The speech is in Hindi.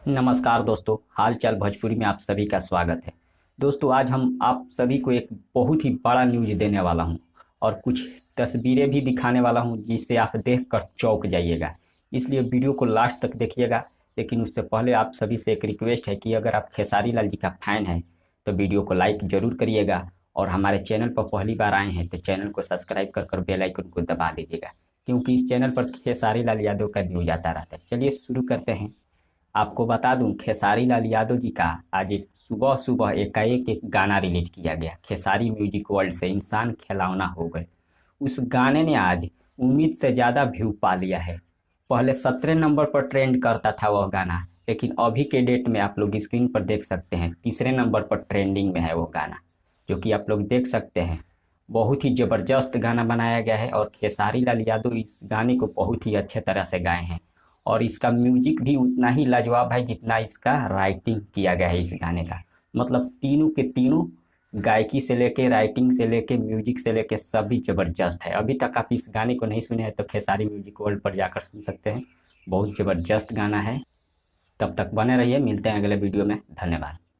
नमस्कार दोस्तों, हाल चाल भोजपुरी में आप सभी का स्वागत है। दोस्तों, आज हम आप सभी को एक बहुत ही बड़ा न्यूज़ देने वाला हूं और कुछ तस्वीरें भी दिखाने वाला हूं जिससे आप देखकर चौंक जाइएगा। इसलिए वीडियो को लास्ट तक देखिएगा। लेकिन उससे पहले आप सभी से एक रिक्वेस्ट है कि अगर आप खेसारी लाल जी का फैन हैं तो वीडियो को लाइक ज़रूर करिएगा और हमारे चैनल पर पहली बार आए हैं तो चैनल को सब्सक्राइब कर बेल आइकन को दबा दीजिएगा, क्योंकि इस चैनल पर खेसारी लाल यादव का न्यूज़ आता रहता है। चलिए शुरू करते हैं। आपको बता दूं, खेसारी लाल यादव जी का आज एक सुबह सुबह एकाएक एक गाना रिलीज किया गया। खेसारी म्यूजिक वर्ल्ड से इंसान खिलौना हो गए। उस गाने ने आज उम्मीद से ज़्यादा व्यू पा लिया है। पहले 17 नंबर पर ट्रेंड करता था वह गाना, लेकिन अभी के डेट में आप लोग स्क्रीन पर देख सकते हैं तीसरे नंबर पर ट्रेंडिंग में है वो गाना, जो कि आप लोग देख सकते हैं। बहुत ही ज़बरदस्त गाना बनाया गया है और खेसारी लाल यादव इस गाने को बहुत ही अच्छे तरह से गाए हैं। और इसका म्यूजिक भी उतना ही लाजवाब है जितना इसका राइटिंग किया गया है इस गाने का। मतलब तीनों के तीनों, गायकी से लेके, राइटिंग से लेके, म्यूजिक से लेके सभी ज़बरदस्त है। अभी तक आप इस गाने को नहीं सुने हैं तो खेसारी म्यूजिक वर्ल्ड पर जाकर सुन सकते हैं। बहुत ज़बरदस्त गाना है। तब तक बने रहिए, मिलते हैं अगले वीडियो में। धन्यवाद।